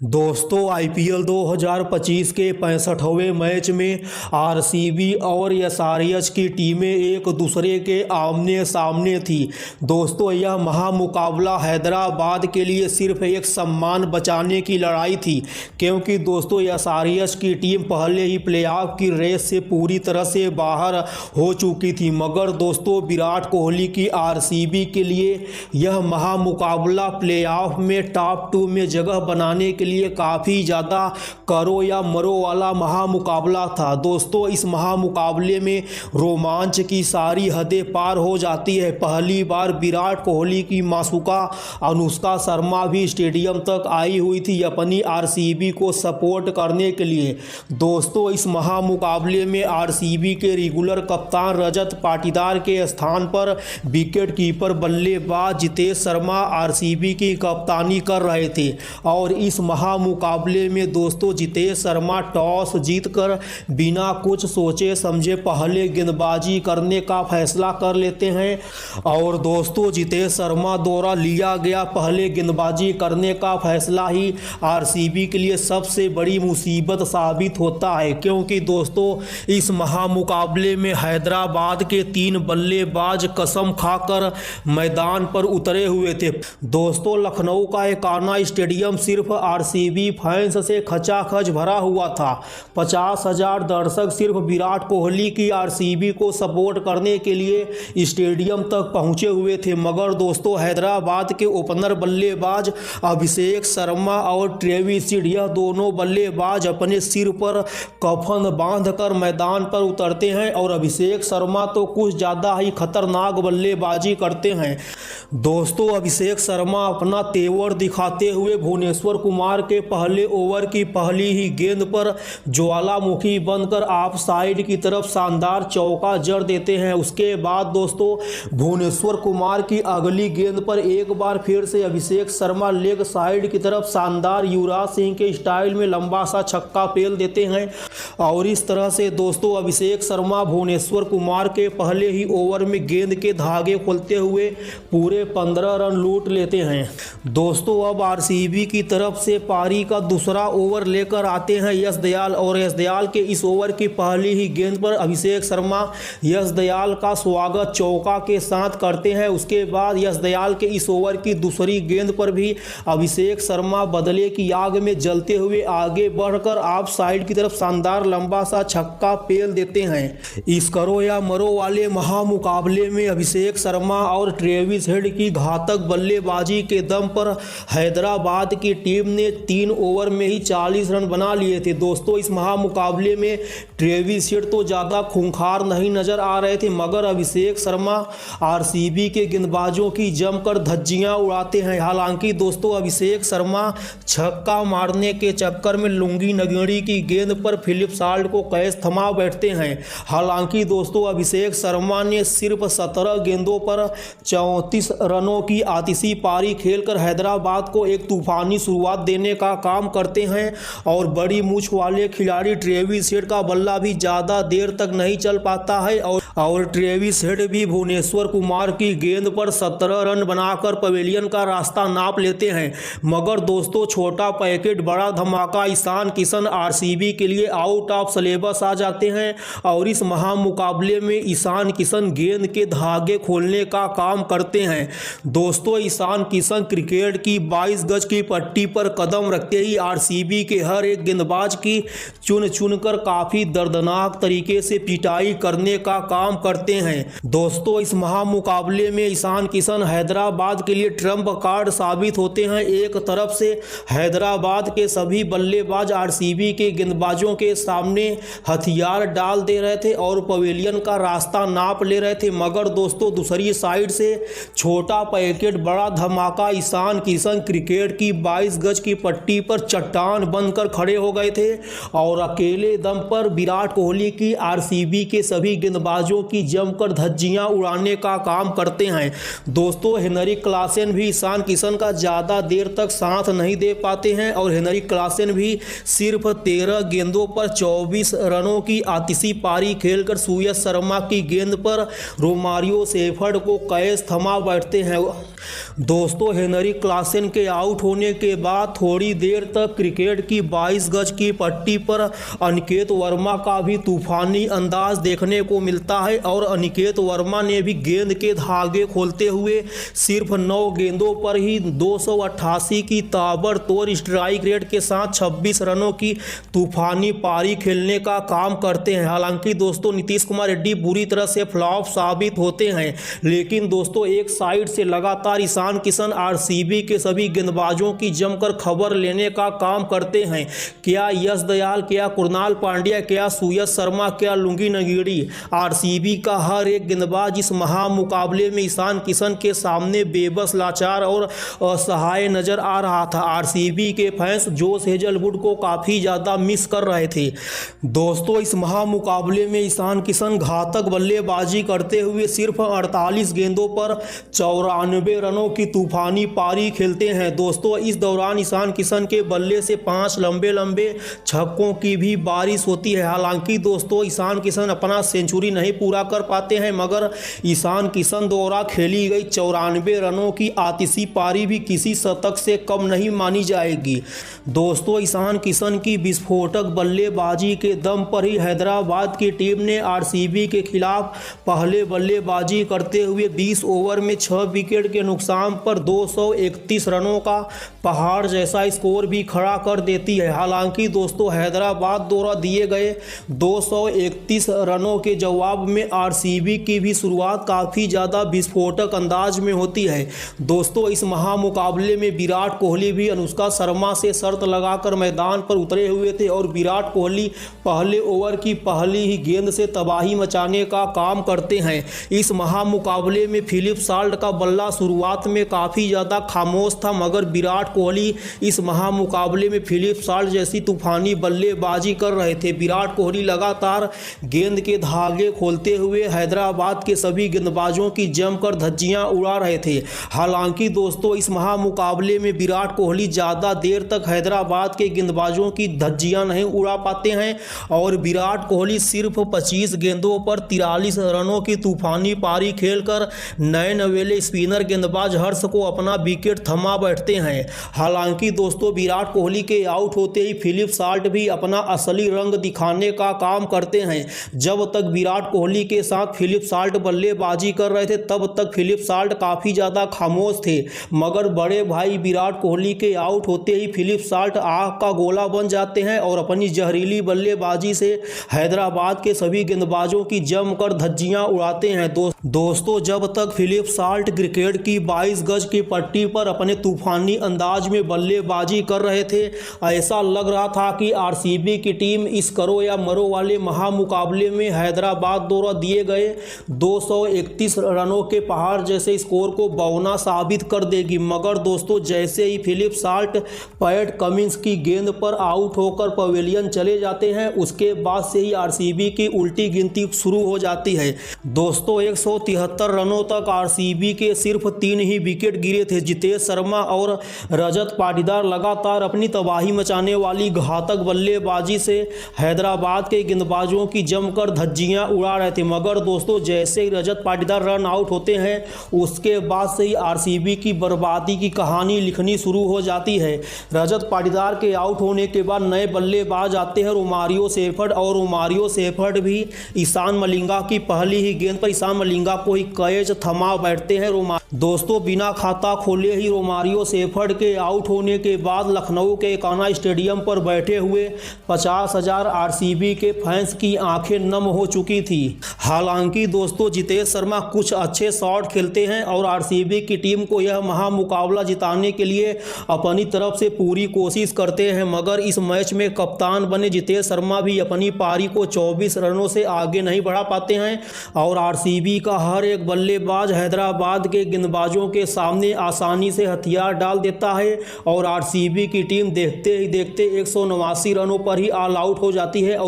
दोस्तों आईपीएल 2025 के 65वें मैच में आरसीबी और एसआरएच की टीमें एक दूसरे के आमने सामने थी। दोस्तों यह महामुकाबला हैदराबाद के लिए सिर्फ एक सम्मान बचाने की लड़ाई थी, क्योंकि दोस्तों एसआरएच की टीम पहले ही प्लेऑफ की रेस से पूरी तरह से बाहर हो चुकी थी। मगर दोस्तों विराट कोहली की आरसीबी के लिए यह महामुकाबला प्लेऑफ में टॉप 2 में जगह बनाने के लिए काफ़ी ज़्यादा करो या मरो वाला महामुकाबला था। दोस्तों इस महामुकाबले में रोमांच की सारी हदें पार हो जाती है। पहली बार विराट कोहली की मासूका अनुष्का शर्मा भी स्टेडियम तक आई हुई थी अपनी आरसीबी को सपोर्ट करने के लिए। दोस्तों इस महामुकाबले में आरसीबी के रेगुलर कप्तान रजत पाटीदार के स्थान पर विकेट कीपर बल्लेबाज जितेश शर्मा आरसीबी की कप्तानी कर रहे थे। और इस महामुकाबले में दोस्तों जितेश शर्मा टॉस जीतकर बिना कुछ सोचे समझे पहले गेंदबाजी करने का फैसला कर लेते हैं। और दोस्तों जितेश शर्मा द्वारा लिया गया पहले गेंदबाजी करने का फैसला ही आरसीबी के लिए सबसे बड़ी मुसीबत साबित होता है, क्योंकि दोस्तों इस महामुकाबले में हैदराबाद के 3 बल्लेबाज कसम खाकर मैदान पर उतरे हुए थे। दोस्तों लखनऊ का एकाना स्टेडियम सिर्फ आरसीबी फैंस से खचाखच भरा हुआ था। 50,000 दर्शक सिर्फ विराट कोहली की आरसीबी को सपोर्ट करने के लिए स्टेडियम तक पहुंचे हुए थे। मगर दोस्तों हैदराबाद के ओपनर बल्लेबाज अभिषेक शर्मा और ट्रेविस हेड यह दोनों बल्लेबाज अपने सिर पर कफन बांधकर मैदान पर उतरते हैं और अभिषेक शर्मा तो कुछ ज़्यादा ही खतरनाक बल्लेबाजी करते हैं। दोस्तों अभिषेक शर्मा अपना तेवर दिखाते हुए भुवनेश्वर कुमार के पहले ओवर की पहली ही गेंद पर ज्वालामुखी बनकर ऑफ साइड की तरफ शानदार चौका जड़ देते हैं। उसके बाद दोस्तों भुवनेश्वर कुमार की अगली गेंद पर एक बार फिर से अभिषेक शर्मा लेग साइड की तरफ शानदार युवराज सिंह के स्टाइल में लंबा सा छक्का पेल देते हैं। और इस तरह से दोस्तों अभिषेक शर्मा भुवनेश्वर कुमार के पहले ही ओवर में गेंद के धागे खोलते हुए पूरे 15 रन लूट लेते हैं। दोस्तों अब आरसीबी की तरफ से पारी का दूसरा ओवर लेकर आते हैं यश दयाल, और यश दयाल के इस ओवर की पहली ही गेंद पर अभिषेक शर्मा यश दयाल का स्वागत चौका के साथ करते हैं। उसके बाद यश दयाल के इस ओवर की दूसरी गेंद पर भी अभिषेक शर्मा बदले की आग में जलते हुए आगे बढ़कर ऑफ साइड की तरफ शानदार लंबा सा छक्का पेल देते हैं। इस करो या मरो वाले महामुकाबले में अभिषेक शर्मा और ट्रेविस हेड की घातक बल्लेबाजी के दम पर हैदराबाद की टीम ने 3 ओवर में ही 40 रन बना लिए थे। दोस्तों इस महामुकाबले में ट्रेविस हेड तो ज़्यादा खूंखार नहीं नजर आ रहे थे, मगर अभिषेक शर्मा आरसीबी के गेंदबाजों की जमकर धज्जियां उड़ाते हैं। हालांकि दोस्तों अभिषेक शर्मा छक्का मारने के चक्कर में लुंगी नगेड़ी की गेंद पर फिलिप साल्ट को कैच थमा बैठते हैं। हालांकि दोस्तों अभिषेक शर्मा ने सिर्फ 17 गेंदों पर 34 रनों की आतिशी पारी खेलकर हैदराबाद को एक तूफानी शुरुआत देने का काम करते हैं। और बड़ी मूंछ वाले खिलाड़ी ट्रेविस हेड का बल्ला भी ज़्यादा देर तक नहीं चल पाता है और ट्रेविस हेड भी भुवनेश्वर कुमार की गेंद पर 17 रन बनाकर पवेलियन का रास्ता नाप लेते हैं। मगर दोस्तों छोटा पैकेट बड़ा धमाका ईशान किशन आरसीबी के लिए आउट ऑफ सिलेबस आ जाते हैं और इस महामुकाबले में ईशान किशन गेंद के धागे खोलने का काम करते हैं। दोस्तों ईशान किशन क्रिकेट की 22 गज की पट्टी पर कदम रखते ही आरसीबी के हर एक गेंदबाज की चुन चुनकर काफ़ी दर्दनाक तरीके से पिटाई करने का काम करते हैं। दोस्तों इस महामुकाबले में ईशान किशन हैदराबाद के लिए ट्रम्प कार्ड साबित होते हैं। एक तरफ से हैदराबाद के सभी बल्लेबाज आरसीबी के गेंदबाजों के सामने हथियार डाल दे रहे थे और पवेलियन का रास्ता नाप ले रहे थे, मगर दोस्तों दूसरी साइड से छोटा पैकेट बड़ा धमाका ईशान किशन क्रिकेट की 22 गज की पट्टी पर चट्टान बनकर खड़े हो गए थे और अकेले दम पर विराट कोहली की आरसीबी के सभी गेंदबाजों गेंदबाजों की जमकर धज्जियां उड़ाने का काम करते हैं। दोस्तों हेनरिक क्लासेन भी ईशान किशन का ज़्यादा देर तक साथ नहीं दे पाते हैं और हेनरिक क्लासेन भी सिर्फ 13 गेंदों पर 24 रनों की आतिशी पारी खेलकर सूर्य शर्मा की गेंद पर रोमारियो शेफर्ड को कैच थमा बैठते हैं। दोस्तों हेनरिक क्लासेन के आउट होने के बाद थोड़ी देर तक क्रिकेट की 22 गज की पट्टी पर अनिकेत वर्मा का भी तूफानी अंदाज देखने को मिलता है और अनिकेत वर्मा ने भी गेंद के धागे खोलते हुए सिर्फ 9 गेंदों पर ही 288 की ताबड़तोड़ स्ट्राइक रेट के साथ 26 रनों की तूफानी पारी खेलने का काम करते हैं। हालांकि दोस्तों नीतीश कुमार रेड्डी बुरी तरह से फ्लॉप साबित होते हैं, लेकिन दोस्तों एक साइड से लगातार ईशान किशन आरसीबी के सभी गेंदबाजों की जमकर खबर लेने का काम करते हैं। क्या यश दयाल, क्या कुणाल पांड्या, क्या सूर्य शर्मा, क्या लुंगी नगीड़ी, आरसीबी का हर एक गेंदबाज इस महामुकाबले में ईशान किशन के सामने बेबस, लाचार और असहाय नजर आ रहा था। आरसीबी के फैंस जोश हेजलवुड को काफ़ी ज़्यादा मिस कर रहे थे। दोस्तों इस महामुकाबले में ईशान किशन घातक बल्लेबाजी करते हुए सिर्फ 48 गेंदों पर 94 रनों की तूफानी पारी खेलते हैं। दोस्तों इस दौरान ईशान किशन के बल्ले से 5 लंबे लंबे छक्कों की भी बारिश होती है। हालांकि दोस्तों ईशान किशन अपना सेंचुरी नहीं पूरा कर पाते हैं, मगर ईशान किशन द्वारा खेली गई 94 रनों की आतिशी पारी भी किसी शतक से कम नहीं मानी जाएगी। दोस्तों ईशान किशन की विस्फोटक बल्लेबाजी के दम पर ही हैदराबाद की टीम ने आरसीबी के खिलाफ पहले बल्लेबाजी करते हुए 20 ओवर में 6 विकेट के नुकसान पर 231 रनों का पहाड़ जैसा स्कोर भी खड़ा कर देती है। हालांकि दोस्तों हैदराबाद द्वारा दिए गए 231 रनों के जवाब में आरसीबी की भी शुरुआत काफ़ी ज़्यादा विस्फोटक अंदाज में होती है। दोस्तों इस महामुकाबले में विराट कोहली भी अनुष्का शर्मा से शर्त लगाकर मैदान पर उतरे हुए थे और विराट कोहली पहले ओवर की पहली ही गेंद से तबाही मचाने का काम करते हैं। इस महामुकाबले में फिलिप साल्ट का बल्ला शुरुआत में काफ़ी ज़्यादा खामोश था, मगर विराट कोहली इस महामुकाबले में फिलिप साल्ट जैसी तूफानी बल्लेबाजी कर रहे थे। विराट कोहली लगातार गेंद के धागे खोलते हुए हैदराबाद के सभी गेंदबाजों की जमकर धज्जियां उड़ा रहे थे। हालांकि दोस्तों इस महामुकाबले में विराट कोहली ज़्यादा देर तक हैदराबाद के गेंदबाजों की धज्जियां नहीं उड़ा पाते हैं और विराट कोहली सिर्फ 25 गेंदों पर 43 रनों की तूफानी पारी खेलकर नए नवेले स्पिनर गेंदबाज हर्ष को अपना विकेट थमा बैठते हैं। हालांकि दोस्तों विराट कोहली के आउट होते ही फिलिप साल्ट भी अपना असली रंग दिखाने का काम करते हैं। जब तक विराट कोहली के साथ फिलिप साल्ट बल्लेबाजी कर रहे थे तब तक फिलिप साल्ट काफ़ी ज़्यादा खामोश थे, मगर बड़े भाई विराट कोहली के आउट होते ही फिलिप साल्ट आग का गोला बन जाते हैं और अपनी जहरीली बल्लेबाजी से हैदराबाद के सभी गेंदबाजों की जमकर धज्जियां उड़ाते हैं। दोस्तों जब तक फिलिप साल्ट क्रिकेट की 22 गज की पट्टी पर अपने तूफानी अंदाज में बल्लेबाजी कर रहे थे, ऐसा लग रहा था कि आरसीबी की टीम इस करो या मरो वाले महामुकाबले में हैदराबाद द्वारा दिए गए 231 रनों के पहाड़ जैसे स्कोर को बौना साबित कर देगी। मगर दोस्तों जैसे ही फिलिप साल्ट पैट कमिंस की गेंद पर आउट होकर पवेलियन चले जाते हैं, उसके बाद से ही आरसीबी की उल्टी गिनती शुरू हो जाती है। दोस्तों 173 रनों तक आरसीबी के सिर्फ 3 ही विकेट गिरे थे। जितेश शर्मा और रजत पाटीदार लगातार अपनी तबाही मचाने वाली घातक बल्लेबाजी से हैदराबाद के गेंदबाजों की जमकर धज्जियां उड़ा रहे थे, मगर दोस्तों जैसे ही रजत पाटीदार रन आउट होते हैं उसके बाद से ही आरसीबी की बर्बादी की कहानी लिखनी शुरू हो जाती है। रजत पाटीदार के आउट होने के बाद नए बल्लेबाज आते हैं रोमारियो शेफर्ड, और रोमारियो शेफर्ड भी ईशान मलिंगा की पहली ही गेंद पर ईशान मलिंगा को ही कैच थमा बैठते हैं। दोस्तों बिना खाता खोले ही रोमारियो शेफर्ड के आउट होने के बाद लखनऊ के एकाना स्टेडियम पर बैठे हुए 50,000 आरसीबी के फैंस की आंखें नम हो चुकी थी। हालांकि दोस्तों जितेश शर्मा कुछ अच्छे शॉट खेलते हैं और आरसीबी की टीम को यह महामुकाबला जिताने के लिए अपनी तरफ से पूरी कोशिश करते हैं, मगर इस मैच में कप्तान बने जितेश शर्मा भी अपनी पारी को 24 रनों से आगे नहीं बढ़ा पाते हैं और आरसीबी का हर एक बल्लेबाज हैदराबाद के गेंदबाजों के सामने आसानी से हथियार डाल देता है और आरसीबी की टीम देखते ही देखते 189 रनों पर ही ऑल आउट हो जाती है।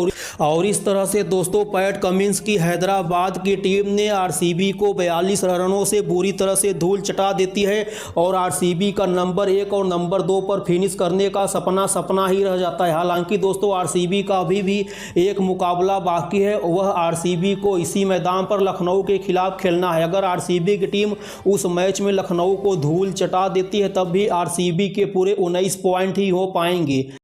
और इस तरह से दोस्तों पैट कमिंस की हैदराबाद की टीम ने आरसीबी को 42 रनों से बुरी तरह से धूल चटा देती है और आरसीबी का नंबर 1 और नंबर 2 पर फिनिश करने का सपना ही रह जाता है। हालांकि दोस्तों आरसीबी का अभी भी एक मुकाबला बाकी है, वह आरसीबी को इसी मैदान पर लखनऊ के खिलाफ खेलना है। अगर आरसीबी की टीम उस मैच में लखनऊ को धूल चटा देती है तब भी आरसीबी के पूरे 19 पॉइंट ही हो पाएंगे।